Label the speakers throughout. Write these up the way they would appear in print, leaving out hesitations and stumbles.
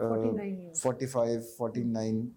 Speaker 1: 45-49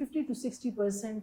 Speaker 2: 50 to 60%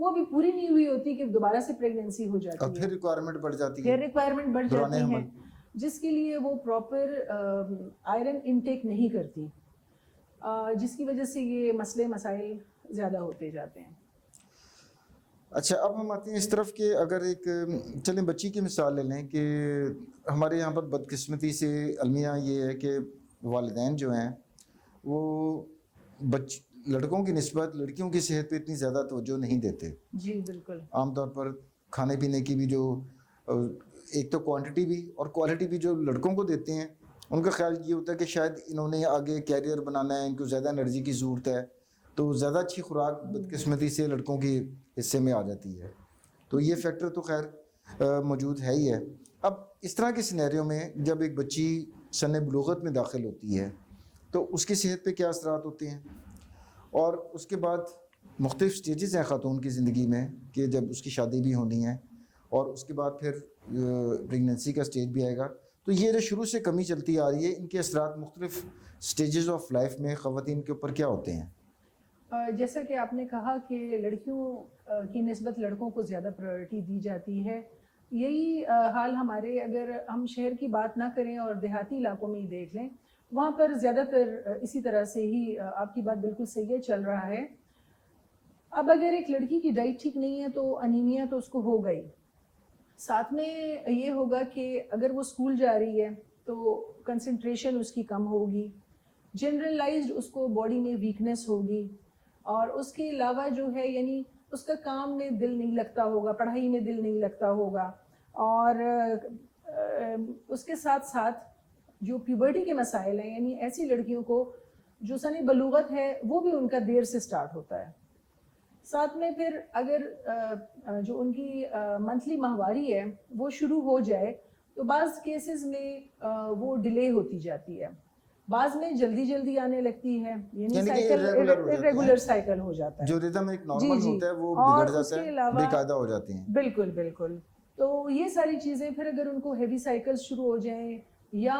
Speaker 2: وہ بھی پوری نہیں ہوئی ہوتی کہ دوبارہ سے پریگنینسی ہو
Speaker 1: اور
Speaker 2: جاتی ہے,
Speaker 1: پھر ریکوائرمنٹ بڑھ جاتی
Speaker 2: پھر
Speaker 1: ہے
Speaker 2: ریکوائرمنٹ بڑھ
Speaker 1: دوران
Speaker 2: جاتی ہے
Speaker 1: حمل.
Speaker 2: جس کے لیے وہ پراپر آئرن انٹیک نہیں کرتی, جس کی وجہ سے یہ مسئلے مسائل زیادہ ہوتے جاتے ہیں.
Speaker 1: اچھا, اب ہم آتے ہیں اس طرف کہ اگر ایک چلیں بچی کی مثال لے لیں کہ ہمارے یہاں پر بدقسمتی سے المیہ یہ ہے کہ والدین جو ہیں وہ لڑکوں کی نسبت لڑکیوں کی صحت پہ اتنی زیادہ توجہ نہیں دیتے.
Speaker 2: جی بالکل.
Speaker 1: عام طور پر کھانے پینے کی بھی جو ایک تو کوانٹٹی بھی اور کوالٹی بھی جو لڑکوں کو دیتے ہیں, ان کا خیال یہ ہوتا ہے کہ شاید انہوں نے آگے کیریئر بنانا ہے, ان کو زیادہ انرجی کی ضرورت ہے, تو زیادہ اچھی خوراک بدقسمتی سے لڑکوں کی حصے میں آ جاتی ہے. تو یہ فیکٹر تو خیر موجود ہے ہی ہے. اب اس طرح کے سینیریو میں جب ایک بچی سن بلوغت میں داخل ہوتی ہے تو اس کی صحت پہ کیا اثرات ہوتے ہیں, اور اس کے بعد مختلف سٹیجز ہیں خاتون کی زندگی میں کہ جب اس کی شادی بھی ہونی ہے اور اس کے بعد پھر پریگننسی کا سٹیج بھی آئے گا, تو یہ جو شروع سے کمی چلتی آ رہی ہے, ان کے اثرات مختلف سٹیجز آف لائف میں خواتین کے اوپر کیا ہوتے ہیں؟
Speaker 2: جیسا کہ آپ نے کہا کہ لڑکیوں کی نسبت لڑکوں کو زیادہ پرائرٹی دی جاتی ہے, یہی حال ہمارے اگر ہم شہر کی بات نہ کریں اور دیہاتی علاقوں میں ہی دیکھ لیں, وہاں پر زیادہ تر اسی طرح سے ہی آپ کی بات بالکل صحیح ہے, چل رہا ہے. اب اگر ایک لڑکی کی ڈائٹ ٹھیک نہیں ہے تو انیمیا تو اس کو ہو گئی, ساتھ میں یہ ہوگا کہ اگر وہ اسکول جا رہی ہے تو کنسنٹریشن اس کی کم ہوگی, جنرلائزڈ اس کو باڈی میں ویکنیس ہوگی, اور اس کے علاوہ جو ہے یعنی اس کا کام میں دل نہیں لگتا ہوگا, پڑھائی میں دل نہیں لگتا ہوگا, اور اس کے ساتھ ساتھ جو پیوبرٹی کے مسائل ہیں, یعنی ایسی لڑکیوں کو جو سن بلوغت ہے وہ بھی ان کا دیر سے سٹارٹ ہوتا ہے. ساتھ میں پھر اگر جو ان کی منتھلی ماہواری ہے وہ شروع ہو جائے تو بعض کیسز میں وہ ڈیلے ہوتی جاتی ہے, بعض میں جلدی جلدی آنے لگتی ہے, یعنی سائیکل ریگولر سائیکل ہو جاتا ہے,
Speaker 1: جو ریدم ایک نارمل ہوتا ہے وہ بگڑ جاتا ہے, بے قاعدہ ہو جاتی ہیں.
Speaker 2: بالکل بالکل. تو یہ ساری چیزیں پھر اگر ان کو ہیوی سائیکلز شروع ہو جائیں یا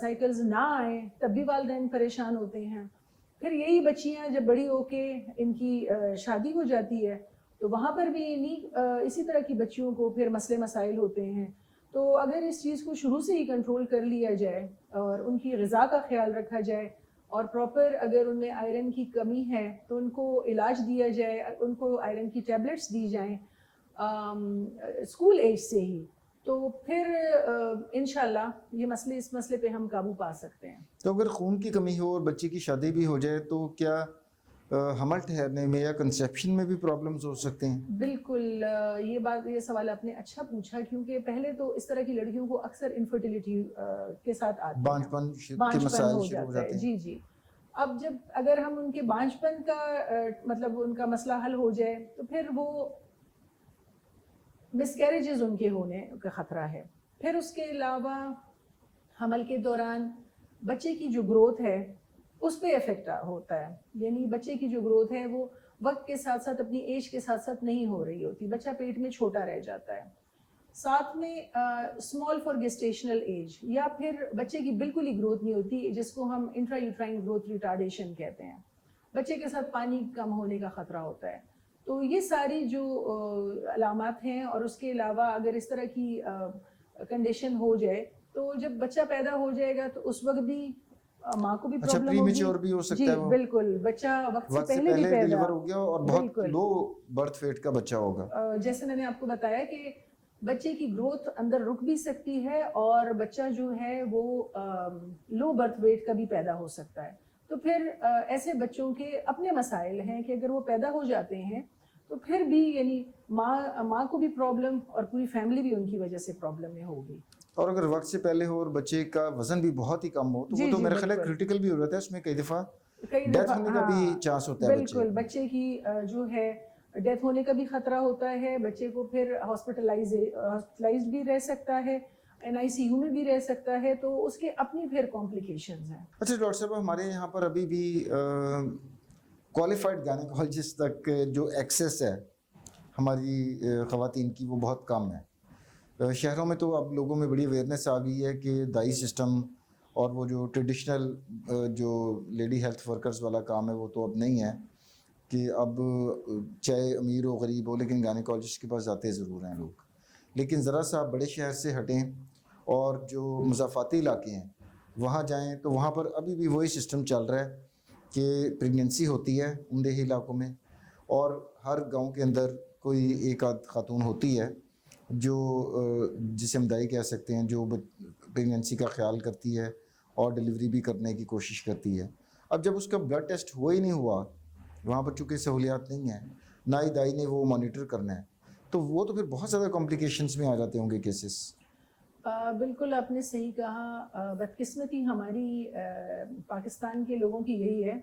Speaker 2: سائیکلز نہ آئیں تب بھی والدین پریشان ہوتے ہیں. پھر یہی بچیاں جب بڑی ہو کے ان کی شادی ہو جاتی ہے تو وہاں پر بھی اسی طرح کی بچیوں کو پھر مسئلے مسائل ہوتے ہیں. تو اگر اس چیز کو شروع سے ہی کنٹرول کر لیا جائے اور ان کی غذا کا خیال رکھا جائے, اور پراپر اگر ان میں آئرن کی کمی ہے تو ان کو علاج دیا جائے, ان کو آئرن کی ٹیبلٹس دی جائیں اسکول ایج سے ہی, تو پھر انشاءاللہ یہ اس مسئلے پہ ہم قابو پا سکتے ہیں.
Speaker 1: تو اگر خون کی کمی ہو اور بچی کی شادی بھی ہو جائے تو کیا حمل ٹھہرنے میں یا کنسیپشن میں بھی پرابلمز ہو سکتے ہیں؟
Speaker 2: بالکل, یہ سوال آپ نے اچھا پوچھا, کیونکہ پہلے تو اس طرح کی لڑکیوں کو اکثر انفرٹیلیٹی کے ساتھ آتی ہے,
Speaker 1: بانجپن کے مسائل شروع ہو جاتے ہیں.
Speaker 2: جی جی. اب اگر ہم ان کے بانجپن کا مطلب ان کا مسئلہ حل ہو جائے تو پھر وہ مس کیریجز ان کے ہونے کا خطرہ ہے. پھر اس کے علاوہ حمل کے دوران بچے کی جو گروتھ ہے اس پہ افیکٹ ہوتا ہے, یعنی بچے کی جو گروتھ ہے وہ وقت کے ساتھ ساتھ اپنی ایج کے ساتھ ساتھ نہیں ہو رہی ہوتی, بچہ پیٹ میں چھوٹا رہ جاتا ہے. ساتھ میں اسمال فار گیسٹیشنل ایج, یا پھر بچے کی بالکل ہی گروتھ نہیں ہوتی جس کو ہم انٹرا یوٹرائن گروتھ ریٹارڈیشن کہتے ہیں, بچے کے ساتھ پانی کم ہونے کا خطرہ ہوتا ہے. تو یہ ساری جو علامات ہیں, اور اس کے علاوہ اگر اس طرح کی کنڈیشن ہو جائے تو جب بچہ پیدا ہو جائے گا تو اس وقت بھی ماں کو بھی پرابلم ہوگی.
Speaker 1: بھی ہو سکتا
Speaker 2: جی
Speaker 1: ہے وہ
Speaker 2: بالکل, بچہ وقت سے پہلے بھی پیدا
Speaker 1: ڈیلیور ہو گیا اور بہت لو برتھ ویٹ کا بچہ ہوگا.
Speaker 2: جیسے میں نے آپ کو بتایا کہ بچے کی گروتھ اندر رک بھی سکتی ہے اور بچہ جو ہے وہ لو برتھ ویٹ کا بھی پیدا ہو سکتا ہے. تو پھر ایسے بچوں کے اپنے مسائل ہیں کہ اگر وہ پیدا ہو جاتے ہیں تو پھر بھی یعنی ماں کو بھی پرابلم اور پوری فیملی بھی ان کی وجہ سے پرابلم میں ہوگی.
Speaker 1: اور اگر وقت سے پہلے ہو اور بچے کا وزن بھی بہت ہی کم ہو تو وہ تو میرا خیال ہے کرٹیکل بھی ہو جاتا ہے, اس میں کئی دفعہ ڈیتھ ہونے کا بھی چانس ہوتا ہے.
Speaker 2: بالکل, بچے کی جو ہے ڈیتھ ہونے کا بھی خطرہ ہوتا ہے, بچے کو پھر ہاسپٹلائزڈ بھی رہ سکتا ہے, NICU میں بھی رہ سکتا ہے, تو اس کے اپنی پھر کمپلیکیشنز ہیں.
Speaker 1: اچھا ڈاکٹر صاحب, ہمارے یہاں پر ابھی بھی کوالیفائڈ گائنیکالوجسٹ تک جو ایکسیس ہے ہماری خواتین کی وہ بہت کم ہے. شہروں میں تو اب لوگوں میں بڑی اویئرنیس آ گئی ہے کہ دائی سسٹم اور وہ جو ٹریڈیشنل جو لیڈی ہیلتھ ورکرز والا کام ہے وہ تو اب نہیں ہے, کہ اب چاہے امیر ہو غریب ہو لیکن گائنیکالوجسٹ کے پاس جاتے ضرور ہیں لوگ. لیکن ذرا سا آپ بڑے شہر سے ہٹیں اور جو مضافاتی علاقے ہیں وہاں جائیں تو وہاں پر ابھی بھی وہی سسٹم چل رہا ہے کہ پریگننسی ہوتی ہے ان دیہی علاقوں میں, اور ہر گاؤں کے اندر کوئی ایک آدھ خاتون ہوتی ہے جو جسے ہم دائی کہہ سکتے ہیں, جو پریگننسی کا خیال کرتی ہے اور ڈیلیوری بھی کرنے کی کوشش کرتی ہے. اب جب اس کا بلڈ ٹیسٹ ہوا ہی نہیں ہوا, وہاں پر چونکہ سہولیات نہیں ہیں, نہ ہی دائی نے وہ مانیٹر کرنا ہے, تو وہ تو پھر بہت زیادہ کمپلیکیشنز میں آ جاتے ہوں گے کیسز.
Speaker 2: بالکل آپ نے صحیح کہا. بدقسمتی ہماری پاکستان کے لوگوں کی یہی ہے,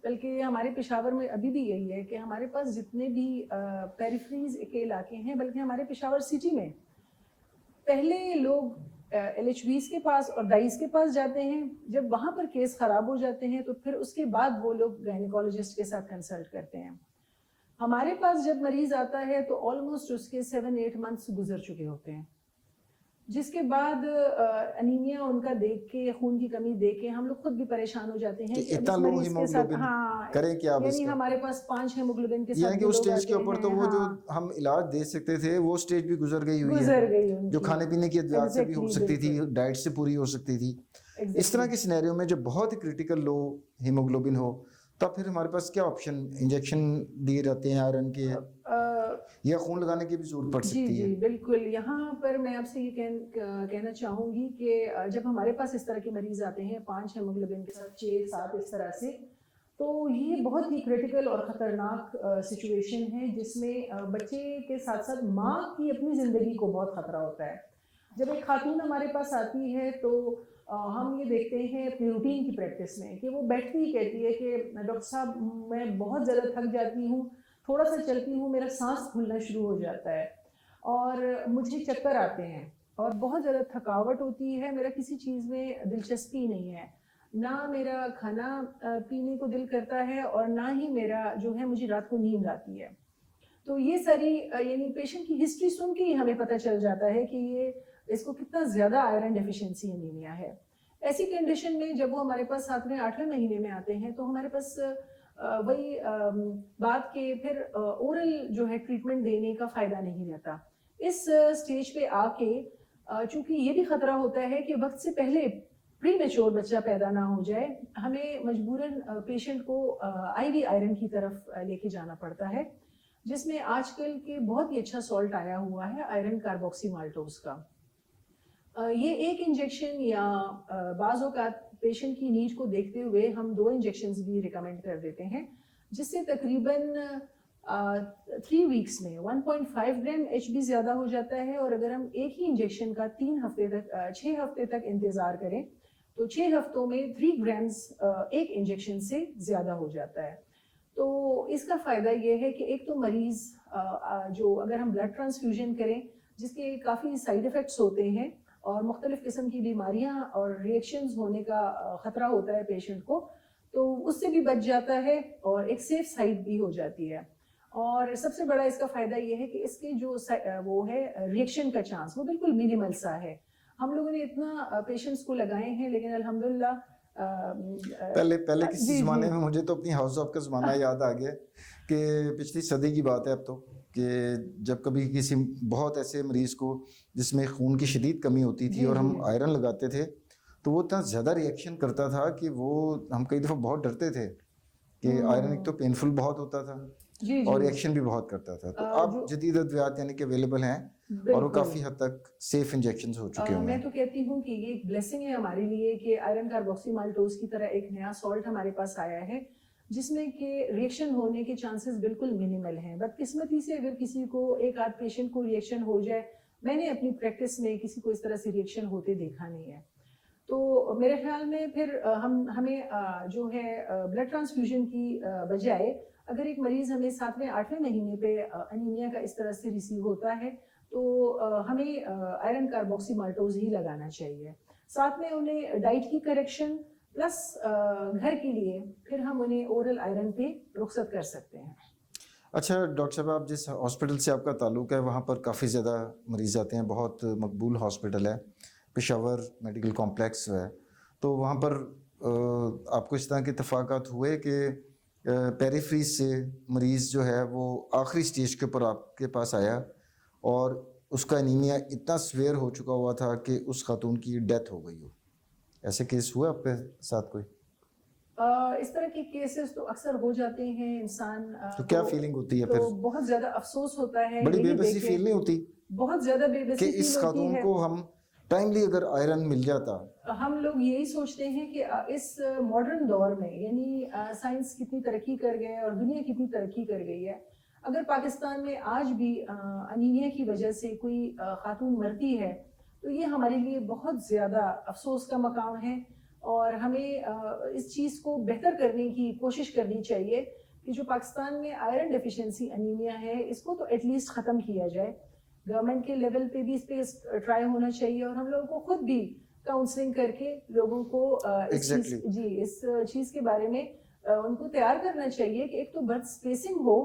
Speaker 2: بلکہ ہمارے پشاور میں ابھی بھی یہی ہے کہ ہمارے پاس جتنے بھی پیریفریز کے علاقے ہیں, بلکہ ہمارے پشاور سٹی میں پہلے لوگ ایل ایچ بیز کے پاس اور دائیز کے پاس جاتے ہیں. جب وہاں پر کیس خراب ہو جاتے ہیں تو پھر اس کے بعد وہ لوگ گائنیکالوجسٹ کے ساتھ کنسلٹ کرتے ہیں. ہمارے پاس جب مریض آتا ہے تو آلموسٹ اس کے 7-8 منتھس گزر چکے ہوتے ہیں, جس کے بعد انیمیا ان کا دیکھ کے, خون کی کمی دیکھ کے ہم لوگ خود بھی پریشان ہو جاتے ہیں کہ
Speaker 1: اتنا لو ہیموگلوبن کریں کیا اب اس
Speaker 2: یعنی
Speaker 1: کا,
Speaker 2: ہمارے پاس 5 ہیموگلوبن کے ساتھ
Speaker 1: یعنی کہ اس سٹیج کے اوپر تو وہ جو ہم علاج دے سکتے تھے وہ سٹیج بھی گزر گئی ہوئی ہے, جو کھانے پینے کی ادویات سے بھی ہو سکتی تھی, ڈائٹ سے پوری ہو سکتی تھی. اس طرح کے سینیریو میں جب بہت ہی کریٹیکل لو ہیموگلوبن ہو تب پھر ہمارے پاس کیا آپشن, انجیکشن دیے جاتے ہیں آئرن کے, یا خون لگانے کی بھی ضرورت پڑ سکتی ہے.
Speaker 2: جی بالکل. یہاں پر میں آپ سے یہ کہنا چاہوں گی کہ جب ہمارے پاس اس طرح کے مریض آتے ہیں 5 ہیموگلوبن کے ساتھ 6-7 اس طرح سے, تو یہ بہت ہی کریٹیکل اور خطرناک سچویشن ہے جس میں بچے کے ساتھ ساتھ ماں کی اپنی زندگی کو بہت خطرہ ہوتا ہے. جب ایک خاتون ہمارے پاس آتی ہے تو ہم یہ دیکھتے ہیں اپنی روٹین کی پریکٹس میں کہ وہ بیٹھتی ہی کہتی ہے کہ ڈاکٹر صاحب میں بہت زیادہ تھک جاتی ہوں, تھوڑا سا چلتی ہوں میرا سانس پھولنا شروع ہو جاتا ہے اور مجھے چکر آتے ہیں اور بہت زیادہ تھکاوٹ ہوتی ہے, میرا کسی چیز میں دلچسپی نہیں ہے, نہ میرا کھانا پینے کو دل کرتا ہے اور نہ ہی میرا جو ہے مجھے رات کو نیند آتی ہے. تو یہ ساری یعنی پیشنٹ کی ہسٹری سن کے ہی ہمیں پتہ چل جاتا ہے کہ یہ اس کو کتنا زیادہ آئرن ڈیفیشنسی انیمیا ہے. ایسی کنڈیشن میں جب وہ ہمارے پاس 7ویں-8ویں مہینے میں آتے ہیں تو ہمارے پاس وہی بات کہ پھر اورل جو ہے ٹریٹمنٹ دینے کا فائدہ نہیں رہتا. اس سٹیج پہ آ کے چونکہ یہ بھی خطرہ ہوتا ہے کہ وقت سے پہلے پری میچور بچہ پیدا نہ ہو جائے, ہمیں مجبوراً پیشنٹ کو آئی وی آئرن کی طرف لے کے جانا پڑتا ہے, جس میں آج کل کے بہت ہی اچھا سالٹ آیا ہوا ہے آئرن کاربوکسی مالٹوز کا. یہ ایک انجیکشن یا بعض اوقات پیشنٹ کی نیڈ کو دیکھتے ہوئے ہم 2 انجیکشنز بھی ریکمینڈ کر دیتے ہیں, جس سے تقریباً 3 ویکس میں 1.5 گرام ایچ بی زیادہ ہو جاتا ہے. اور اگر ہم ایک ہی انجیکشن کا 6 ہفتے تک انتظار کریں تو 6 ہفتوں میں 3 گرامز ایک انجیکشن سے زیادہ ہو جاتا ہے. تو اس کا فائدہ یہ ہے کہ ایک تو مریض جو اگر ہم بلڈ ٹرانسفیوژن کریں جس کے کافی سائیڈ ایفیکٹس ہوتے ہیں اور مختلف قسم کی بیماریاں اور ریئیکشنز ہونے کا خطرہ ہوتا ہے پیشنٹ کو, تو اس سے بھی بچ جاتا ہے اور ایک سیف سائڈ بھی ہو جاتی ہے. اور سب سے بڑا اس کا فائدہ یہ ہے کہ اس کے جو وہ ہے ریئیکشن کا چانس وہ بالکل مینیمل سا ہے. ہم لوگوں نے اتنا پیشنٹس کو لگائے ہیں لیکن الحمدللہ
Speaker 1: پہلے کسی زمانے میں مجھے تو اپنی ہاؤس آف کا زمانہ یاد آ گیا کہ پچھلی صدی کی بات ہے اب تو, کہ جب کبھی کسی بہت ایسے مریض کو جس میں خون کی شدید کمی ہوتی تھی اور ہم آئرن لگاتے تھے تو وہ اتنا زیادہ ریئیکشن کرتا تھا کہ وہ ہم کئی دفعہ بہت ڈرتے تھے کہ آئرن ایک تو پینفل بہت ہوتا تھا اور ریئیکشن بھی بہت کرتا تھا. تو اب جدید ادویات یعنی کہ اویلیبل ہیں اور وہ کافی حد تک سیف انجیکشنز ہو چکے ہیں.
Speaker 2: میں تو کہتی ہوں کہ یہ ایک بلیسنگ ہے ہمارے لیے کہ آئرن کاربوکسی مالٹوز کی طرح ایک نیا سالٹ ہمارے پاس آیا ہے جس میں کہ ریئیکشن ہونے کے چانسز بالکل مینیمل ہیں. بدقسمتی سے اگر کسی کو ایک آدھ پیشنٹ کو ریئیکشن ہو جائے, میں نے اپنی پریکٹس میں کسی کو اس طرح سے ریئیکشن ہوتے دیکھا نہیں ہے. تو میرے خیال میں پھر ہمیں جو ہے بلڈ ٹرانسفیوژن کی بجائے اگر ایک مریض ہمیں 7ویں-8ویں مہینے پہ انیمیا کا اس طرح سے ریسیو ہوتا ہے تو ہمیں آئرن کاربوکسی مالٹوز ہی لگانا چاہیے. ساتھ میں انہیں ڈائٹ کی کریکشن پلس گھر کے لیے پھر ہم انہیں اورل آئرن پہ رخصت کر سکتے ہیں.
Speaker 1: اچھا ڈاکٹر صاحب, آپ جس ہاسپٹل سے آپ کا تعلق ہے وہاں پر کافی زیادہ مریض آتے ہیں, بہت مقبول ہاسپٹل ہے, پشاور میڈیکل کمپلیکس ہے, تو وہاں پر آپ کو اس طرح کے اتفاقات ہوئے کہ پیریفری سے مریض جو ہے وہ آخری سٹیج کے اوپر آپ کے پاس آیا اور اس کا انیمیا اتنا سویئر ہو چکا ہوا تھا کہ اس خاتون کی ڈیتھ ہو گئی ہو. ایسے کیس ہوا آپ کے ساتھ کوئی؟
Speaker 2: اس طرح کے کیسز تو اکثر ہو جاتے ہیں. انسان
Speaker 1: تو کیا فیلنگ ہوتی ہے پھر؟
Speaker 2: تو بہت زیادہ افسوس ہوتا ہے.
Speaker 1: بڑی بے بسی فیل نہیں ہوتی
Speaker 2: بہت زیادہ بے بسی
Speaker 1: کہ
Speaker 2: فیل
Speaker 1: اس
Speaker 2: ہوتی
Speaker 1: خاتون
Speaker 2: ہے.
Speaker 1: کو ہم ٹائملی اگر آئرن مل جاتا؟
Speaker 2: ہم لوگ یہی سوچتے ہیں کہ اس ماڈرن دور میں یعنی سائنس کتنی ترقی کر گئے اور دنیا کتنی ترقی کر گئی ہے, اگر پاکستان میں آج بھی انیمیا کی وجہ سے کوئی خاتون مرتی ہے تو یہ ہمارے لیے بہت زیادہ افسوس کا مقام ہے. اور ہمیں اس چیز کو بہتر کرنے کی کوشش کرنی چاہیے کہ جو پاکستان میں آئرن ڈیفیشنسی انیمیا ہے اس کو تو ایٹ لیسٹ ختم کیا جائے. گورنمنٹ کے لیول پہ بھی اس پہ ٹرائی ہونا چاہیے اور ہم لوگوں کو خود بھی کاؤنسلنگ کر کے لوگوں کو اس چیز کے بارے میں ان کو تیار کرنا چاہیے کہ ایک تو برتھ اسپیسنگ ہو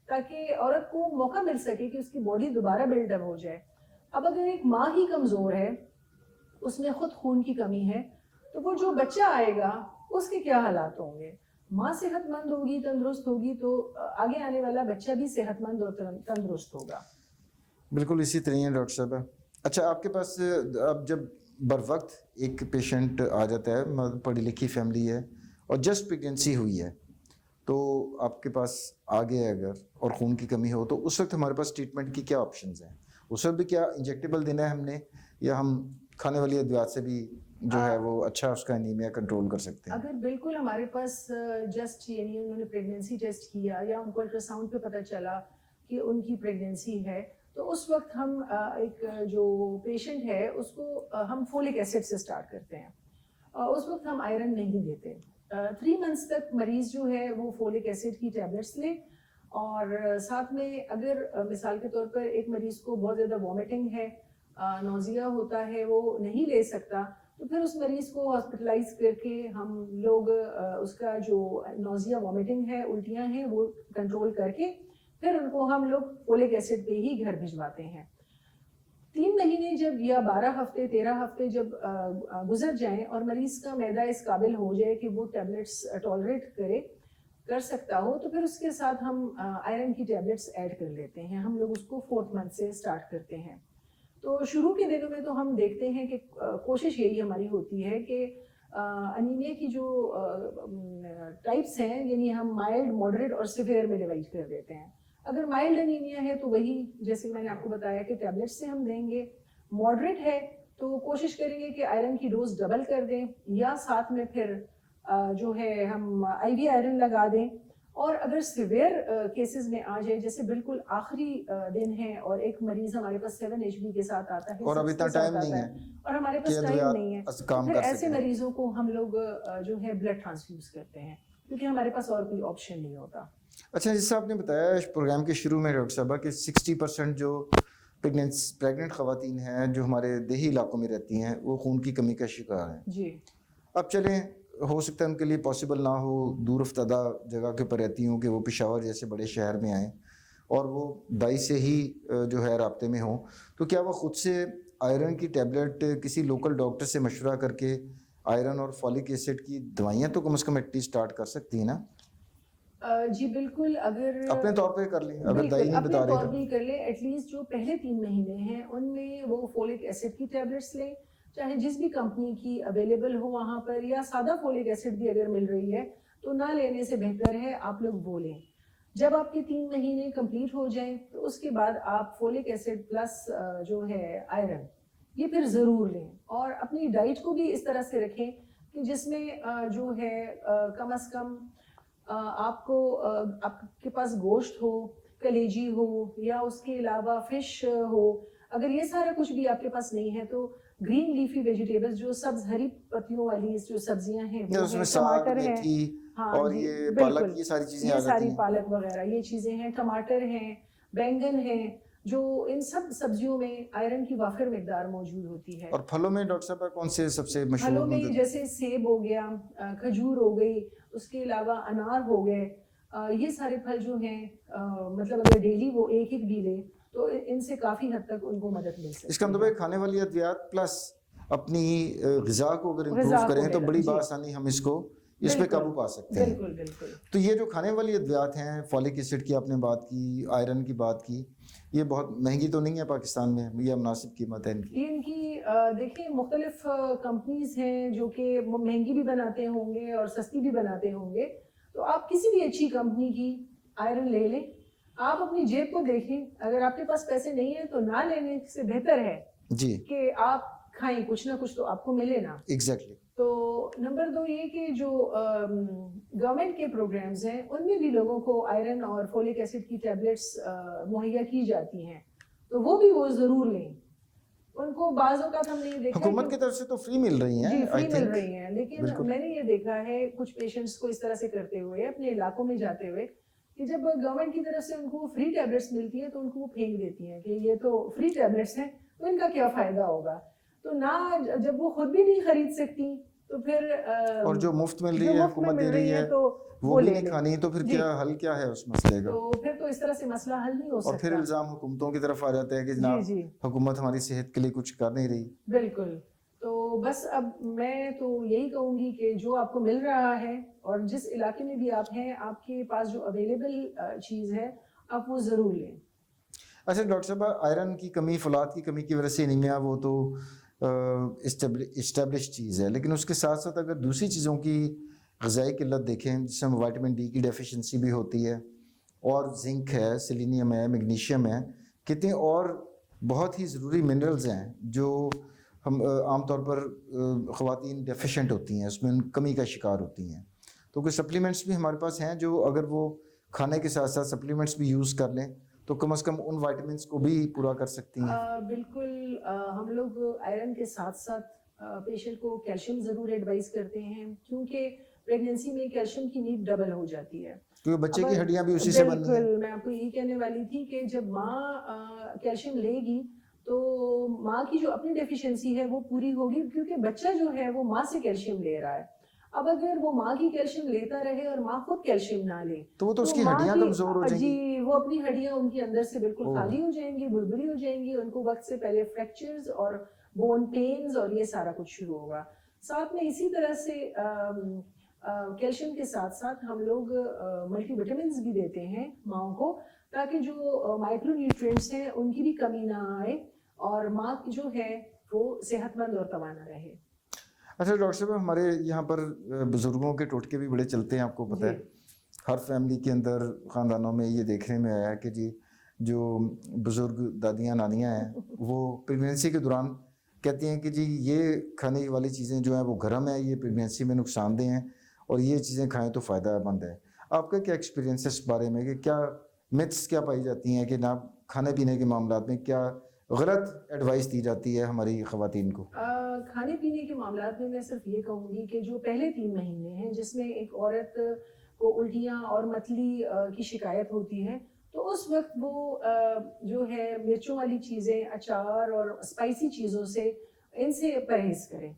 Speaker 2: تاکہ عورت کو موقع مل سکے کہ اس کی باڈی دوبارہ بلڈ اپ ہو جائے. اب اگر ایک ماں ہی کمزور ہے, اس میں خود خون کی کمی ہے, تو وہ جو بچہ آئے گا اس کے کیا حالات ہوں گے؟ ماں صحت مند ہوگی, تندرست ہوگی تو آگے آنے والا بچہ بھی صحت مند اور تندرست ہوگا.
Speaker 1: بالکل اسی طرح ہے ڈاکٹر صاحب. اچھا آپ کے پاس اب جب بر وقت ایک پیشنٹ آ جاتا ہے, پڑھی لکھی فیملی ہے اور جسٹ پریگنینسی ہوئی ہے, تو آپ کے پاس آگے اگر اور خون کی کمی ہو تو اس وقت ہمارے پاس ٹریٹمنٹ کی کیا آپشنز ہیں؟ اس وقت بھی کیا انجیکٹیبل دینا ہے ہم نے, یا ہم کھانے والی ادویات سے بھی جو ہے وہ اچھا اس کا انیمیا کنٹرول کر سکتے ہیں؟
Speaker 2: اگر بالکل ہمارے پاس جسٹ یعنی انہوں نے پریگنینسی ٹیسٹ کیا یا ان کو الٹرا ساؤنڈ پہ پتہ چلا کہ ان کی پریگنینسی ہے, تو اس وقت ہم ایک جو پیشنٹ ہے اس کو ہم فولک ایسڈ سے سٹارٹ کرتے ہیں. اس وقت ہم آئرن نہیں دیتے. 3 منتھس تک مریض جو ہے وہ فولک ایسڈ کی ٹیبلٹس لے, اور ساتھ میں اگر مثال کے طور پر ایک مریض کو بہت زیادہ وامٹنگ ہے, نوزیا ہوتا ہے, وہ نہیں لے سکتا, تو پھر اس مریض کو ہاسپٹلائز کر کے ہم لوگ اس کا جو نوزیا وامٹنگ ہے, الٹیاں ہیں, وہ کنٹرول کر کے پھر ان کو ہم لوگ فولک ایسڈ پہ ہی گھر بھجواتے ہیں. 3 مہینے جب یا 12 ہفتے 13 ہفتے جب گزر جائیں اور مریض کا معدہ اس قابل ہو جائے کہ وہ ٹیبلٹس ٹالریٹ کر سکتا ہو, تو پھر اس کے ساتھ ہم آئرن کی ٹیبلٹس ایڈ کر لیتے ہیں. ہم لوگ اس کو 4th منتھ سے سٹارٹ کرتے ہیں. تو شروع کے دنوں میں تو ہم دیکھتے ہیں کہ کوشش یہی ہماری ہوتی ہے کہ انیمیا کی جو ٹائپس ہیں یعنی ہم مائلڈ, ماڈریٹ اور سیویئر میں ڈیوائڈ کر دیتے ہیں. اگر مائلڈ انیمیا ہے تو وہی جیسے میں نے آپ کو بتایا کہ ٹیبلٹ سے ہم دیں گے. ماڈریٹ ہے تو کوشش کریں گے کہ آئرن کی ڈوز ڈبل کر دیں, یا ساتھ میں پھر جو ہے ہم آئی وی آئرن لگا دیں. اور اگر سیویئر کیسز میں آ جائے, جیسے بالکل آخری دن ہے اور ایک مریض ہمارے پاس 7 HB کے ساتھ آتا ہے
Speaker 1: اور ابھی تک ٹائم نہیں ہے
Speaker 2: اور ہمارے پاس ٹائم نہیں ہے, تو پھر ایسے مریضوں کو ہم لوگ جو ہے بلڈ ٹرانسفیوز کرتے ہیں, کیونکہ ہمارے پاس اور کوئی آپشن نہیں ہوتا.
Speaker 1: اچھا جیسا آپ نے بتایا پروگرام کے شروع میں ڈاکٹر صاحبہ کہ 60% جو پریگننٹ خواتین ہیں جو ہمارے دیہی علاقوں میں رہتی ہیں وہ خون کی کمی کا شکار ہیں.
Speaker 2: جی.
Speaker 1: اب چلیں ہو سکتا ہے ان کے لیے پاسبل نہ ہو, دور افتادہ جگہ کے پر رہتی ہوں, کہ وہ پشاور جیسے بڑے شہر میں آئیں اور وہ دائی سے ہی جو ہے رابطے میں ہوں, تو کیا وہ خود سے آئرن کی ٹیبلٹ کسی لوکل ڈاکٹر سے مشورہ کر کے آئرن اور فولک ایسڈ کی دوائیاں تو کم از کم ایٹ لیسٹ اسٹارٹ کر سکتی ہیں نا؟
Speaker 2: جی بالکل, اگر
Speaker 1: اپنے طور پہ کر لیں, اگر دائی نہیں بتا رہی
Speaker 2: اپنے طور پہ کر لیں, ایٹ لیسٹ جو پہلے 3 مہینے ہیں ان میں وہ فولک ایسڈ کی ٹیبلٹس لیں, چاہے جس بھی کمپنی کی اویلیبل ہو وہاں پر, یا سادہ فولک ایسڈ بھی اگر مل رہی ہے تو نہ لینے سے بہتر ہے آپ لوگ وہ لیں. جب آپ کے 3 مہینے کمپلیٹ ہو جائیں تو اس کے بعد آپ فولک ایسڈ پلس جو ہے آئرن یہ پھر ضرور لیں, اور اپنی ڈائٹ کو بھی اس طرح سے رکھیں کہ جس میں جو ہے کم از کم آپ کے پاس گوشت ہو, کلیجی ہو, یا اس کے علاوہ فش ہو. اگر یہ سارا کچھ بھی آپ کے پاس نہیں ہے تو گرین لیفی ویجیٹیبلز جو سبز ہری پتیوں والی جو سبزیاں ہیں وہ ہیں, ٹماٹر ہے,
Speaker 1: اور یہ پالک, یہ ساری چیزیں آ جاتی ہیں,
Speaker 2: پالک وغیرہ یہ چیزیں ہیں, ٹماٹر ہیں, بینگن ہیں, جو ان سب سبزیوں میں آئرن کی وافر مقدار موجود ہوتی ہے.
Speaker 1: اور پھلوں میں ڈاکٹر صاحب کون سے سب سے مشہور؟
Speaker 2: پھلوں میں جیسے سیب ہو گیا, کھجور ہو گئی, اس کے علاوہ انار ہو گئے, یہ سارے پھل جو ہیں مطلب اگر ڈیلی وہ ایک بھی لے تو ان سے کافی حد تک ان کو مدد مل سکتی ہے.
Speaker 1: اس کا مطلب ہے کھانے والی ادویات پلس اپنی غذا کو اگر امپروو کریں تو بڑی بآسانی ہم اس کو اس پہ قابو پا سکتے ہیں.
Speaker 2: بالکل بالکل.
Speaker 1: تو یہ جو کھانے والی ادویات ہیں، فولک ایسڈ کی آپ نے بات کی، آئرن کی بات کی، یہ بہت مہنگی تو نہیں ہے پاکستان میں؟ یہ مناسب قیمت ہے ان کی؟
Speaker 2: ان کی دیکھیں مختلف کمپنیز ہیں جو کہ مہنگی بھی بناتے ہوں گے اور سستی بھی بناتے ہوں گے. تو آپ کسی بھی اچھی کمپنی کی آئرن لے لیں. آپ اپنی جیب کو دیکھیں، اگر آپ کے پاس پیسے نہیں ہیں تو نہ لینے سے بہتر ہے
Speaker 1: جی
Speaker 2: کہ آپ کھائیں، کچھ نہ کچھ تو آپ کو ملے نا.
Speaker 1: ایگزیکٹلی.
Speaker 2: تو نمبر 2 یہ کہ جو گورنمنٹ کے پروگرامز ہیں ان میں بھی لوگوں کو آئرن اور فولک ایسڈ کی ٹیبلٹس مہیا کی جاتی ہیں، تو وہ بھی وہ ضرور لیں. ان کو بعض اوقات ہم نے دیکھا
Speaker 1: حکومت کی طرف سے تو فری مل رہی ہیں.
Speaker 2: جی فری
Speaker 1: I
Speaker 2: مل
Speaker 1: think.
Speaker 2: رہی ہیں، لیکن
Speaker 1: بالکل.
Speaker 2: میں نے یہ دیکھا ہے کچھ پیشنٹس کو اس طرح سے کرتے ہوئے اپنے علاقوں میں جاتے ہوئے کہ جب گورنمنٹ کی طرف سے ان کو فری ٹیبلٹس ملتی ہیں تو ان کو وہ پھینک دیتی ہیں کہ یہ تو فری ٹیبلٹس ہیں تو ان کا کیا فائدہ ہوگا. تو نہ جب وہ خود بھی نہیں خرید سکتی تو پھر
Speaker 1: اور جو مفت مل رہی ہے، حکومت دے رہی ہے،
Speaker 2: تو
Speaker 1: وہ بھی نہیں کھانی، تو پھر کیا حل کیا ہے اس مسئلے کا؟
Speaker 2: تو پھر تو اس طرح سے مسئلہ حل نہیں ہو سکتا.
Speaker 1: اور پھر الزام حکومتوں کی طرف آ جاتا ہے کہ جناب حکومت ہماری صحت کے لیے کچھ کر نہیں رہی.
Speaker 2: بالکل. تو بس اب میں تو یہی کہوں گی کہ جو آپ کو مل رہا ہے اور جس علاقے میں بھی آپ ہیں، آپ کے پاس جو اویلیبل چیز ہے آپ وہ ضرور لیں.
Speaker 1: اچھا ڈاکٹر صاحب، آئرن کی کمی، فولاد کی کمی کی وجہ سے انیمیا وہ تو اسٹیبلش چیز ہے، لیکن اس کے ساتھ ساتھ اگر دوسری چیزوں کی غذائی قلت دیکھیں جس میں وائٹامن ڈی کی ڈیفیشنسی بھی ہوتی ہے، اور زنک ہے، سیلینیم ہے، میگنیشیم ہے، کتنے اور بہت ہی ضروری منرلز ہیں جو ہم عام طور پر خواتین ڈیفیشنٹ ہوتی ہیں، اس میں کمی کا شکار ہوتی ہیں. تو کچھ سپلیمنٹس بھی ہمارے پاس ہیں جو اگر وہ کھانے کے ساتھ ساتھ سپلیمنٹس بھی یوز کر لیں تو کم از کم ان وائٹامنس کو بھی پورا کر سکتی ہیں.
Speaker 2: بالکل. ہم لوگ آئرن کے ساتھ ساتھ پیشنٹ کو کیلشیم ضرور ایڈوائز کرتے ہیں، کیونکہ پریگنینسی میں کیلشیم کی نیڈ ڈبل ہو جاتی ہے.
Speaker 1: کیونکہ بچے کی ہڈیاں بھی اسی سے بنی ہیں.
Speaker 2: بالکل، میں آپ کو یہی کہنے والی تھی کہ جب ماں کیلشیم لے گی تو ماں کی جو اپنی ڈیفیشنسی ہے وہ پوری ہوگی، کیونکہ بچہ جو ہے وہ ماں سے کیلشیم لے رہا ہے. اب اگر وہ ماں کی کیلشیم لیتا رہے اور ماں خود کیلشیم نہ لے
Speaker 1: تو وہ تو اس کی ہڈیاں کمزور ہو جائیں گی.
Speaker 2: جی وہ اپنی ہڈیاں ان کے اندر سے بالکل خالی ہو جائیں گی، بلبلی ہو جائیں گی. ان کو وقت سے پہلے فریکچرز اور بون پینز اور یہ سارا کچھ شروع ہوگا. ساتھ میں اسی طرح سے کیلشیم کے ساتھ ساتھ ہم لوگ ملٹی وٹامنز بھی دیتے ہیں ماؤں کو، تاکہ جو مائکرو نیوٹرینٹس ہیں ان کی بھی کمی نہ آئے اور ماں جو ہے وہ صحت مند اور توانا رہے.
Speaker 1: اچھا ڈاکٹر صاحب، ہمارے یہاں پر بزرگوں کے ٹوٹکے بھی بڑے چلتے ہیں، آپ کو پتہ ہے. ہر فیملی کے اندر، خاندانوں میں یہ دیکھنے میں آیا کہ جی جو بزرگ دادیاں نانیاں ہیں وہ پریگنینسی کے دوران کہتی ہیں کہ جی یہ کھانے والی چیزیں جو ہیں وہ گرم ہیں، یہ پریگنینسی میں نقصان دہ ہیں، اور یہ چیزیں کھائیں تو فائدہ مند ہے. آپ کا کیا ایکسپیرینس ہے اس بارے میں کہ کیا متس کیا پائی جاتی ہیں کہ نہ کھانے پینے کے معاملات میں کیا غلط ایڈوائس دی جاتی ہے ہماری خواتین کو؟
Speaker 2: کھانے پینے کے معاملات میں میں صرف یہ کہوں گی کہ جو پہلے 3 مہینے ہیں جس میں ایک عورت کو الٹیاں اور متلی کی شکایت ہوتی ہے، تو اس وقت وہ جو ہے مرچوں والی چیزیں، اچار اور اسپائسی چیزوں سے ان سے پرہیز کریں.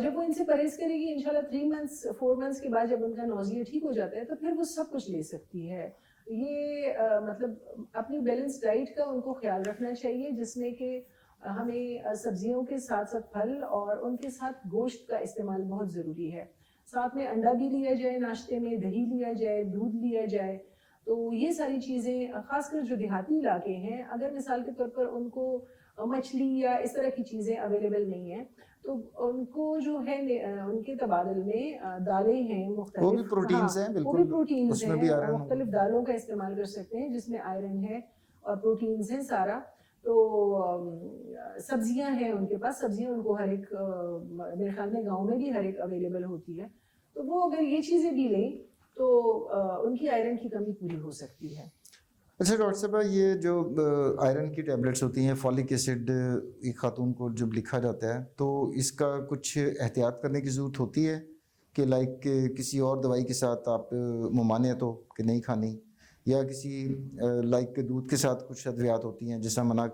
Speaker 2: جب وہ ان سے پرہیز کرے گی انشاءاللہ 3 منتھس 4 منتھس کے بعد جب ان کا نوزیہ ٹھیک ہو جاتا ہے تو پھر وہ سب کچھ لے سکتی ہے. یہ مطلب اپنی بیلنس ڈائٹ کا ان کو خیال رکھنا چاہیے، جس میں کہ ہمیں سبزیوں کے ساتھ ساتھ پھل اور ان کے ساتھ گوشت کا استعمال بہت ضروری ہے. ساتھ میں انڈا بھی لیا جائے ناشتے میں، دہی لیا جائے، دودھ لیا جائے. تو یہ ساری چیزیں خاص کر جو دیہاتی علاقے ہیں، اگر مثال کے طور پر ان کو مچھلی یا اس طرح کی چیزیں اویلیبل نہیں ہیں تو ان کو جو ہے ان کے تبادل میں دالیں ہیں مختلف،
Speaker 1: وہ بھی پروٹینز ہیں، بالکل
Speaker 2: وہ بھی پروٹینز
Speaker 1: اس میں
Speaker 2: ہیں،
Speaker 1: بھی آئرن،
Speaker 2: مختلف دالوں کا استعمال کر سکتے ہیں جس میں آئرن ہے اور پروٹینز ہیں سارا. تو سبزیاں ہیں ان کے پاس، سبزیاں ان کو ہر ایک میرے خیال میں گاؤں میں بھی ہر ایک اویلیبل ہوتی ہے. تو وہ اگر یہ چیزیں بھی لیں تو ان کی آئرن کی کمی پوری ہو سکتی ہے.
Speaker 1: اچھا ڈاکٹر صاحب، یہ جو آئرن کی ٹیبلٹس ہوتی ہیں، فولک ایسڈ ایک خاتون کو جب لکھا جاتا ہے تو اس کا کچھ احتیاط کرنے کی ضرورت ہوتی ہے کہ لائک کسی اور دوائی کے ساتھ آپ ممانعت ہو کہ نہیں کھانی، یا کسی لائک دودھ کے ساتھ کچھ ادویات ہوتی ہیں جیسا منع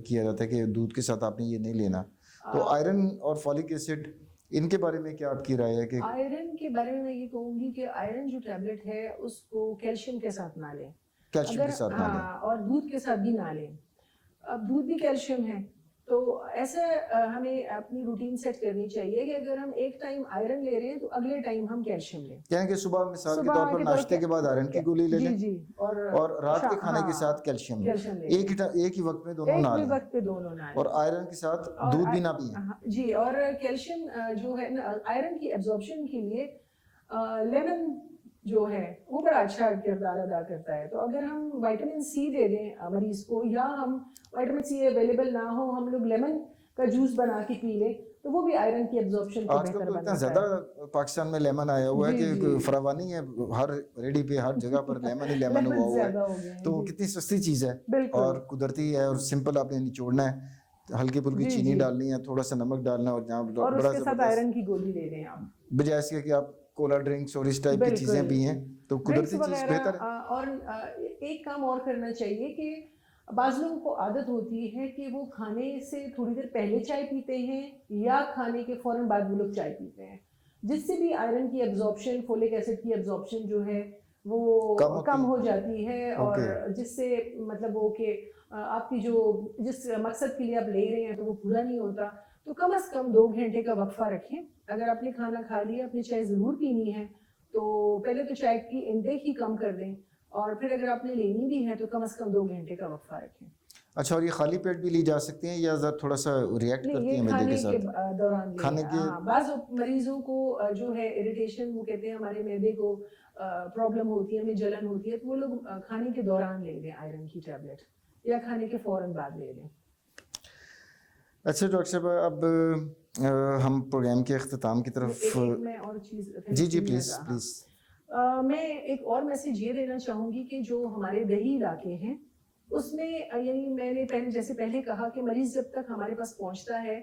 Speaker 1: کیا جاتا ہے کہ دودھ کے ساتھ آپ نے یہ نہیں لینا، تو آئرن اور فولک ایسڈ ان کے بارے میں کیا آپ کی رائے ہے؟ کہ
Speaker 2: آئرن کے بارے میں یہ کہوں گی کہ آئرن جو ٹیبلٹ ہے اس کو کیلشیم کے ساتھ نہ لیں،
Speaker 1: کیلشیم کے ساتھ نہ لیں،
Speaker 2: اور دودھ کے ساتھ بھی نہ لیں. اب دودھ بھی کیلشیم ہے تو ایسا ہمیں اپنی روٹین سیٹ کرنی چاہیے کہ اگر ہم ایک ٹائم آئرن لے رہے ہیں تو اگلے ٹائم ہم کیلشیم لیں.
Speaker 1: یعنی کہ صبح مثال کے طور پر ناشتے کے بعد آئرن کی گولی لے لیں
Speaker 2: جی
Speaker 1: اور رات کے کھانے کے ساتھ کیلشیم لیں, ایک ہی وقت میں دونوں نہ لیں,
Speaker 2: وقت پہ دونوں نہ لیں,
Speaker 1: اور آئرن کے ساتھ دودھ بھی نہ پئیں.
Speaker 2: جی, اور کیلشیم جو ہے آئرن کی ایبزارپشن کے لیے لیمن جو ہے وہ بڑا اچھا کردار ادا کرتا ہے. تو اگر ہم وائٹامن سی دے دیں مریض کو, یا ہم وائٹامن سی اویلیبل نہ ہو, ہم لوگ لیمن کا جوس بنا کے پی لیں, تو وہ بھی آئرن کی ایبزارپشن کو بہتر بناتا ہے.
Speaker 1: اتنا زیادہ پاکستان میں لیمن آیا ہوا ہے کہ فراوانی ہے, ہر ریڈی پہ ہر جگہ پر لیمن ہی لیمن ہوا ہوا ہے. تو کتنی سستی چیز ہے اور قدرتی ہے, اور سمپل آپ نے نچوڑنا ہے, ہلکی پھلکی چینی ڈالنی ہے, تھوڑا سا نمک ڈالنا ہے, اور جہاں
Speaker 2: بڑا اس کے ساتھ آئرن کی گولی لے لیں آپ,
Speaker 1: بجائے اس کے کہ آپ کولا ڈرنکس اور اس ٹائپ کی چیزیں پئیں. تو قدرتی چیز بہتر ہے.
Speaker 2: اور ایک کام اور کرنا چاہیے کہ بعض لوگوں کو عادت ہوتی ہے کہ وہ کھانے سے تھوڑی دیر پہلے چائے پیتے ہیں یا کھانے کے فوراً بعد وہ لوگ چائے پیتے ہیں, جس سے بھی آئرن کی ایبزارپشن, فولک ایسڈ کی ایبزارپشن جو ہے وہ کم ہو جاتی ہے, اور جس سے مطلب وہ کہ آپ کی جو جس مقصد کے لیے آپ لے رہے ہیں تو وہ پورا نہیں ہوتا. تو کم از کم 2 گھنٹے کا وقفہ رکھیں. اگر آپ نے کھانا کھا لیا, آپ نے چائے ضرور پینی ہے, تو پہلے تو چائے کی انٹیک ہی کم کر دیں, اور پھر اگر آپ نے لینی بھی ہے تو کم از کم 2 گھنٹے کا وقفہ رکھیں.
Speaker 1: اچھا, اور یہ خالی پیٹ بھی لی جا سکتی ہیں یا تھوڑا سا ریئیکٹ کرتی ہیں معدے کے ساتھ؟
Speaker 2: دوران کھانے کے بعض مریضوں کو جو ہے اریٹیشن, وہ کہتے ہیں ہمارے معدے کو پرابلم ہوتی ہے, ہمیں جلن ہوتی ہے, تو وہ لوگ کھانے کے دوران لے لیں آئرن کی ٹیبلٹ, یا کھانے کے فوراً بعد لے لیں.
Speaker 1: اچھا ڈاکٹر صاحب, اب ہم پروگرام کے اختتام کی طرف.
Speaker 2: میں اور چیز
Speaker 1: جی پلیز پلیز.
Speaker 2: میں ایک اور میسج یہ دینا چاہوں گی کہ جو ہمارے دیہی علاقے ہیں اس میں, یعنی میں نے جیسے پہلے کہا کہ مریض جب تک ہمارے پاس پہنچتا ہے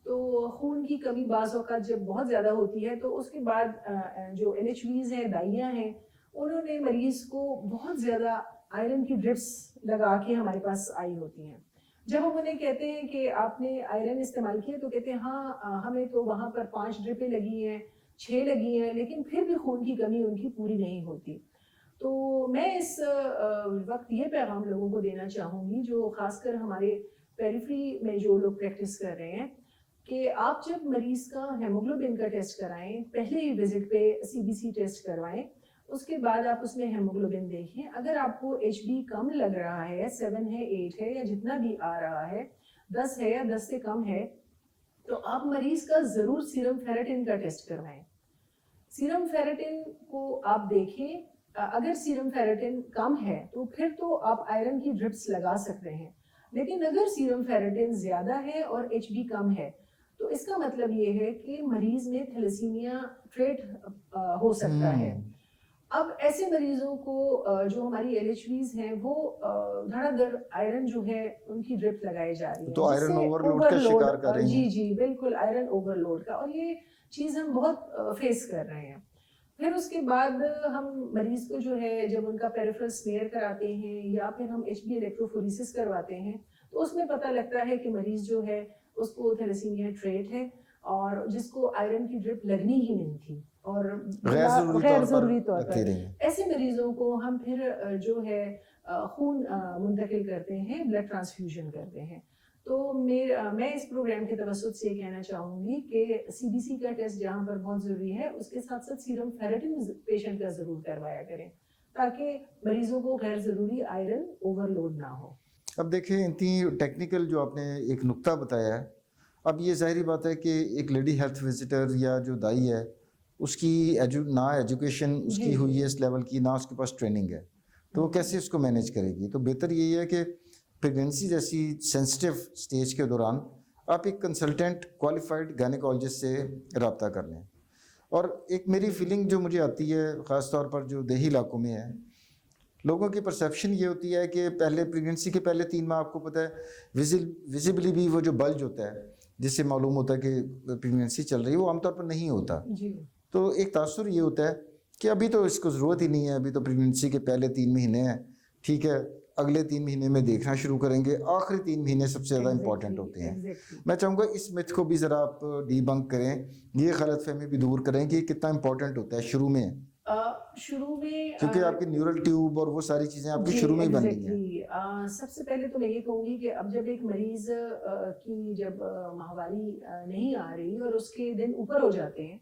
Speaker 2: تو خون کی کمی بعض اوقات جب بہت زیادہ ہوتی ہے, تو اس کے بعد جو NHVs ہیں, دائیاں ہیں, انہوں نے مریض کو بہت زیادہ آئرن کی ڈرپس لگا کے ہمارے پاس آئی ہوتی ہیں. جب ہم انہیں کہتے ہیں کہ آپ نے آئرن استعمال کیا, تو کہتے ہیں ہاں ہمیں تو وہاں پر 5 ڈرپیں لگی ہیں, 6 لگی ہیں, لیکن پھر بھی خون کی کمی ان کی پوری نہیں ہوتی. تو میں اس وقت یہ پیغام لوگوں کو دینا چاہوں گی, جو خاص کر ہمارے پیریفری میں جو لوگ پریکٹس کر رہے ہیں, کہ آپ جب مریض کا ہیموگلوبن کا ٹیسٹ کرائیں, پہلے ہی وزٹ پہ CBC ٹیسٹ کروائیں, اس کے بعد آپ اس میں ہیموگلوبن دیکھیں. اگر آپ کو HB کم لگ رہا ہے, 7 ہے, 8 ہے, یا جتنا بھی آ رہا ہے, 10 ہے یا 10 سے کم ہے, تو آپ مریض کا ضرور سیرم فیریٹن کا ٹیسٹ کروائیں. سیرم فیریٹن کو آپ دیکھیں, اگر سیرم فیریٹن کم ہے تو پھر تو آپ آئرن کی ڈرپس لگا سکتے ہیں, لیکن اگر سیرم فیریٹن زیادہ ہے اور HB کم ہے تو اس کا مطلب یہ ہے کہ مریض میں تھیلیسیمیا ٹریٹ ہو سکتا ہے. اب ایسے مریضوں کو جو ہماری LHVs ہیں وہ دھڑا دھڑ آئرن جو ہے ان کی ڈرپ لگائی جا رہی ہے,
Speaker 1: تو آئرن اوور لوڈ کا شکار کر رہے ہیں.
Speaker 2: جی بالکل, آئرن اوور لوڈ کا, اور یہ چیز ہم بہت فیس کر رہے ہیں. پھر اس کے بعد ہم مریض کو جو ہے جب ان کا پیریفرل سمیئر کراتے ہیں یا پھر ہم HB الیکٹروفوریسس کرواتے ہیں, تو اس میں پتہ لگتا ہے کہ مریض جو ہے اس کو تھیلیسیمیا ٹریٹ ہے, اور جس کو آئرن کی ڈرپ لگنی ہی نہیں تھی, اور غیر ضروری طور پر ایسے مریضوں کو ہم پھر جو ہے خون منتقل کرتے ہیں, بلڈ ٹرانسفیوژن کرتے ہیں. تو میں اس پروگرام کے توسط سے یہ کہنا چاہوں گی کہ CBC کا ٹیسٹ جہاں پر بہت ضروری ہے, اس کے ساتھ ساتھ سیرم فیریٹن پیشنٹ کا ضرور کروایا کریں, تاکہ مریضوں کو غیر ضروری آئرن اوور لوڈ نہ ہو.
Speaker 1: اب دیکھیں اتنی ٹیکنیکل جو آپ نے ایک نقطہ بتایا ہے, اب یہ ظاہری بات ہے کہ ایک لیڈی ہیلتھ وزٹر یا جو دائی ہے اس کی نہ ایجوکیشن اس کی ہوئی ہے اس لیول کی, نہ اس کے پاس ٹریننگ ہے, تو وہ کیسے اس کو مینیج کرے گی. تو بہتر یہی ہے کہ پریگنینسی جیسی سینسٹیو سٹیج کے دوران آپ ایک کنسلٹنٹ کوالیفائڈ گائنیکالوجسٹ سے رابطہ کر لیں. اور ایک میری فیلنگ جو مجھے آتی ہے خاص طور پر جو دیہی علاقوں میں ہے, لوگوں کی پرسیپشن یہ ہوتی ہے کہ پہلے پریگنینسی کے پہلے 3 ماہ آپ کو پتہ ہے ویزیبلی بھی وہ جو بلج ہوتا ہے جس سے معلوم ہوتا ہے کہ پریگنینسی چل رہی ہے, وہ عام طور پر نہیں ہوتا. تو ایک تاثر یہ ہوتا ہے کہ ابھی تو اس کو ضرورت ہی نہیں ہے, ابھی تو پریگنینسی کے پہلے 3 مہینے ہیں, ٹھیک ہے, اگلے 3 مہینے میں دیکھنا شروع کریں گے, آخری 3 مہینے سب سے زیادہ امپورٹنٹ ہوتے ہیں. میں چاہوں گا اس میتھ کو بھی ذرا آپ ڈی بنک کریں, یہ غلط فہمی بھی دور کریں کہ یہ کتنا امپورٹنٹ ہوتا ہے شروع میں
Speaker 2: شروع میں
Speaker 1: کیونکہ آپ کی نیورل ٹیوب اور وہ ساری چیزیں آپ کی شروع میں ہی بن گئی ہیں.
Speaker 2: سب سے پہلے تو میں یہ کہوں گی کہ اب جب ایک مریض کی جب ماہواری نہیں آ رہی اور اس کے دن اوپر ہو جاتے ہیں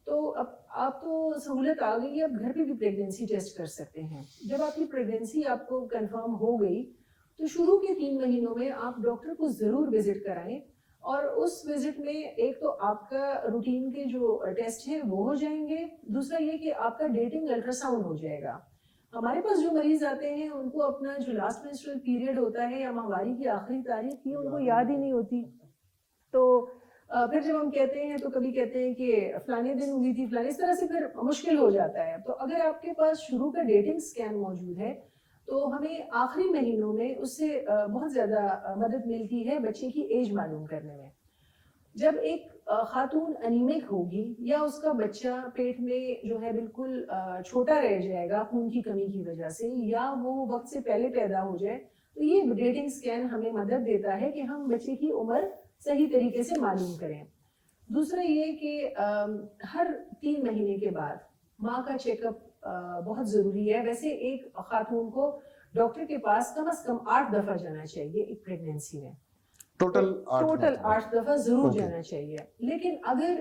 Speaker 2: تو اب آپ تو سہولت آ گئی ہے, آپ گھر پہ بھی پریگنینسی ٹیسٹ کر سکتے ہیں. جب آپ کی پریگنینسی آپ کو کنفرم ہو گئی تو شروع کے 3 مہینوں میں آپ ڈاکٹر کو ضرور وزٹ کرائیں, اور اس وزٹ میں ایک تو آپ کا روٹین کے جو ٹیسٹ ہیں وہ ہو جائیں گے, دوسرا یہ کہ آپ کا ڈیٹنگ الٹرا ساؤنڈ ہو جائے گا. ہمارے پاس جو مریض آتے ہیں ان کو اپنا جو لاسٹ مینسٹرل پیریڈ ہوتا ہے یا ماہواری کی آخری تاریخ یہ ان کو یاد ہی نہیں ہوتی. تو پھر جب ہم کہتے ہیں تو کبھی کہتے ہیں کہ فلانے دن ہوئی تھی فلانے, اس طرح سے پھر مشکل ہو جاتا ہے. تو اگر آپ کے پاس شروع کا ڈیٹنگ اسکین موجود ہے تو ہمیں آخری مہینوں میں اس سے بہت زیادہ مدد ملتی ہے بچے کی ایج معلوم کرنے میں. جب ایک خاتون انیمک ہوگی یا اس کا بچہ پیٹ میں جو ہے بالکل چھوٹا رہ جائے گا خون کی کمی کی وجہ سے, یا وہ وقت سے پہلے پیدا ہو جائے, تو یہ ڈیٹنگ اسکین ہمیں مدد دیتا ہے کہ ہم بچے کی عمر صحیح طریقے سے معلوم کریں. دوسرا یہ کہ ہر 3 مہینے کے بعد ماں کا چیک اپ بہت ضروری ہے. ویسے ایک خاتون کو ڈاکٹر کے پاس کم از کم 8 دفعہ جانا چاہیے ایک پریگنینسی میں, ٹوٹل 8 دفعہ ضرور جانا چاہیے. لیکن اگر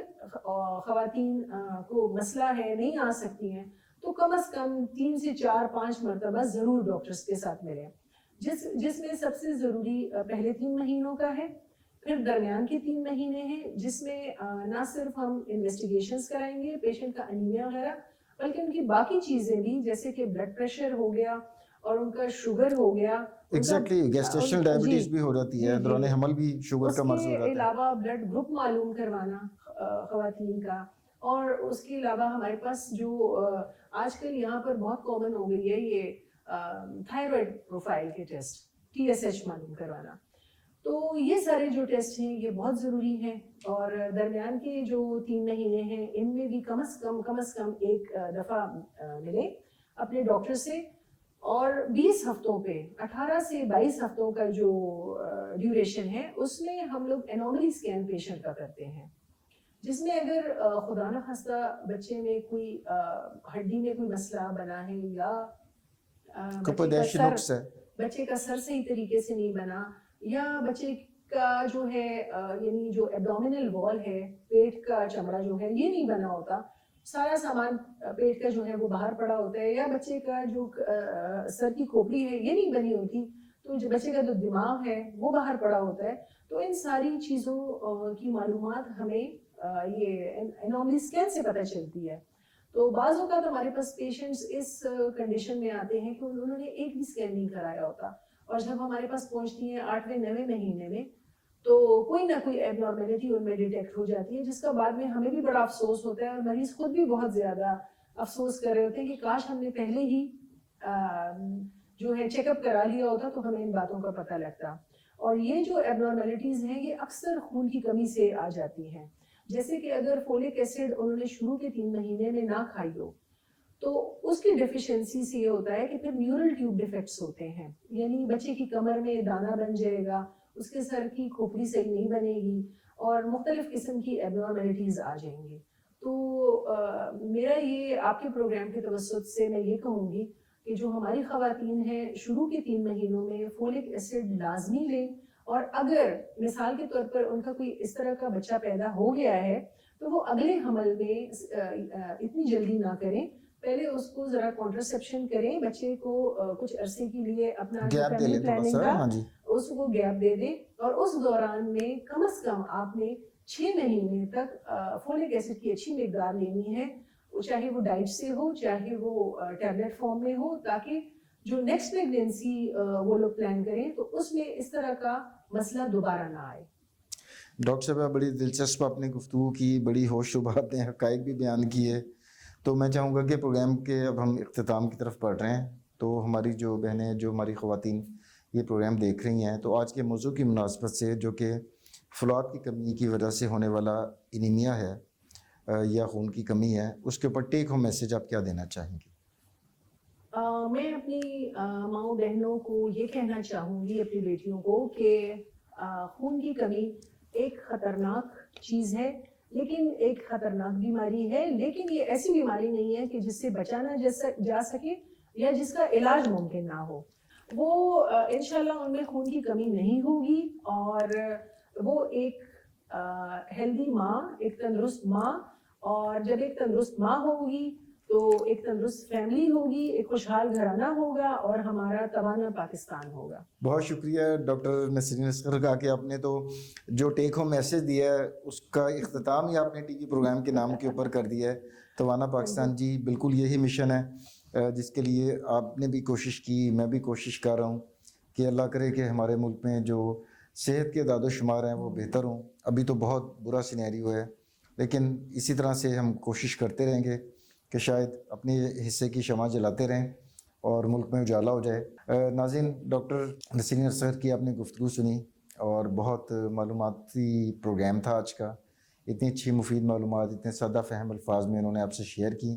Speaker 2: خواتین کو مسئلہ ہے نہیں آ سکتی ہیں تو کم از کم 3 سے 4-5 مرتبہ ضرور ڈاکٹرز کے ساتھ ملیں, جس میں سب سے ضروری پہلے 3 مہینوں کا ہے, پھر درمیان کے 3 مہینے ہیں جس میں نہ صرف ہم انویسٹیگیشنز کرائیں گے پیشنٹ کا انیمیا وغیرہ, بلکہ ان کی باقی چیزیں بھی جیسے کہ بلڈ پریشر ہو گیا اور ان کا شوگر ہو گیا.
Speaker 1: ایگزیکٹلی گیسٹیشنل ڈائبٹیز بھی ہو جاتی ہے, دوران حمل بھی شوگر کا مرض ہو جاتا ہے.
Speaker 2: اس کے علاوہ بلڈ گروپ معلوم کروانا خواتین کا, اور اس کے علاوہ ہمارے پاس جو آج کل یہاں پر بہت کامن ہو گئی ہے یہ تھائرائڈ پروفائل کے ٹیسٹ, TSH معلوم کروانا. تو یہ سارے جو ٹیسٹ ہیں یہ بہت ضروری ہیں, اور درمیان کے جو 3 مہینے ہیں ان میں بھی کم از کم ایک دفعہ ملیں اپنے ڈاکٹر سے. اور 20 ہفتوں پہ 18 سے 22 ہفتوں کا جو ڈیوریشن ہے اس میں ہم لوگ انوملی اسکین پیشنٹ کا کرتے ہیں, جس میں اگر خدا نخواستہ بچے میں کوئی ہڈی میں کوئی مسئلہ بنا ہے یا بچے کا سر صحیح طریقے سے نہیں بنا, یا بچے کا جو ہے یعنی جو ایبڈومینل وال ہے پیٹ کا چمڑا جو ہے یہ نہیں بنا ہوتا, سارا سامان پیٹ کا جو ہے وہ باہر پڑا ہوتا ہے, یا بچے کا جو سر کی کھوپڑی ہے یہ نہیں بنی ہوتی, تو جو بچے کا جو دماغ ہے وہ باہر پڑا ہوتا ہے. تو ان ساری چیزوں کی معلومات ہمیں یہ انوملی اسکین سے پتہ چلتی ہے. تو بعض اوقات ہمارے پاس پیشنٹس اس کنڈیشن میں آتے ہیں کہ انہوں نے ایک بھی اسکین نہیں کرایا ہوتا, اور جب ہمارے پاس پہنچتی ہیں 8ویں 9ویں مہینے میں تو کوئی نہ کوئی ایب نارمیلٹی ان میں ڈیٹیکٹ ہو جاتی ہے, جس کا بعد میں ہمیں بھی بڑا افسوس ہوتا ہے, اور مریض خود بھی بہت زیادہ افسوس کر رہے ہوتے ہیں کہ کاش ہم نے پہلے ہی جو ہے چیک اپ کرا لیا ہوتا تو ہمیں ان باتوں کا پتہ لگتا. اور یہ جو ایب نارمیلٹیز ہیں یہ اکثر خون کی کمی سے آ جاتی ہیں, جیسے کہ اگر فولک ایسڈ انہوں نے شروع کے 3 مہینے میں نہ کھائی ہو تو اس کی ڈیفیشنسی سے یہ ہوتا ہے کہ پھر نیورل ٹیوب ڈیفیکٹس ہوتے ہیں, یعنی بچے کی کمر میں دانہ بن جائے گا, اس کے سر کی کھوپڑی صحیح نہیں بنے گی, اور مختلف قسم کی ایبنارمیلٹیز آ جائیں گی. تو میرا یہ آپ کے پروگرام کے توسط سے میں یہ کہوں گی کہ جو ہماری خواتین ہیں شروع کے 3 مہینوں میں فولک ایسڈ لازمی لیں, اور اگر مثال کے طور پر ان کا کوئی اس طرح کا بچہ پیدا ہو گیا ہے تو وہ اگلے حمل میں اتنی جلدی نہ کریں, پہلے اس کو ذرا کانٹرسیپشن کریں, بچے کو کچھ عرصے کے لیے اپنا فیملی پلاننگ کا اس کو گیپ دے دیں, اور اس دوران میں کم از کم آپ نے 6 مہینے تک فولک ایسڈ کی اچھی مقدار لینی ہے, چاہے وہ ڈائٹ سے ہو چاہے وہ ٹیبلٹ فارم میں ہو, تاکہ جو نیکسٹ پریگنینسی وہ لوگ پلان کریں تو اس میں اس طرح کا مسئلہ دوبارہ نہ آئے.
Speaker 1: ڈاکٹر صاحبہ بڑی دلچسپ آپ نے گفتگو کی, بڑی ہوش و باتیں حقائق بھی بیان کیے. تو میں چاہوں گا کہ پروگرام کے اب ہم اختتام کی طرف بڑھ رہے ہیں, تو ہماری جو بہنیں جو ہماری خواتین یہ پروگرام دیکھ رہی ہیں تو آج کے موضوع کی مناسبت سے جو کہ فولاد کی کمی کی وجہ سے ہونے والا انیمیا ہے یا خون کی کمی ہے, اس کے اوپر ٹیک ہوم میسج آپ کیا دینا چاہیں گے؟
Speaker 2: میں اپنی ماؤں بہنوں کو یہ کہنا چاہوں گی, اپنی بیٹیوں کو, کہ خون کی کمی ایک خطرناک چیز ہے لیکن ایک خطرناک بیماری ہے، لیکن یہ ایسی بیماری نہیں ہے کہ جس سے بچا نہ جا سکے یا جس کا علاج ممکن نہ ہو. وہ انشاءاللہ ان میں خون کی کمی نہیں ہوگی، اور وہ ایک ہیلدی ماں، ایک تندرست ماں، اور جب ایک تندرست ماں ہوگی تو ایک تندرست فیملی ہوگی، ایک خوشحال گھرانہ ہوگا، اور ہمارا توانا پاکستان ہوگا.
Speaker 1: بہت شکریہ ڈاکٹر نسرین اصغر کا کہ آپ نے تو جو ٹیک ہوم میسج دیا ہے اس کا اختتام ہی آپ نے ٹی وی پروگرام کے نام کے اوپر کر دیا ہے، توانا پاکستان. جی بالکل یہی مشن ہے جس کے لیے آپ نے بھی کوشش کی، میں بھی کوشش کر رہا ہوں کہ اللہ کرے کہ ہمارے ملک میں جو صحت کے اعداد و شمار ہیں وہ بہتر ہوں. ابھی تو بہت برا سینیریو ہے، لیکن اسی طرح سے ہم کوشش کرتے رہیں گے کہ شاید اپنے حصے کی شمع جلاتے رہیں اور ملک میں اجالا ہو جائے. ناظرین، ڈاکٹر نسرین اصغر کی آپ نے گفتگو سنی اور بہت معلوماتی پروگرام تھا آج کا. اتنی اچھی مفید معلومات اتنے سادہ فہم الفاظ میں انہوں نے آپ سے شیئر کی.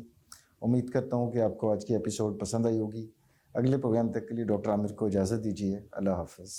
Speaker 1: امید کرتا ہوں کہ آپ کو آج کی ایپیسوڈ پسند آئی ہوگی. اگلے پروگرام تک کے لیے ڈاکٹر عامر کو اجازت دیجیے. اللہ حافظ.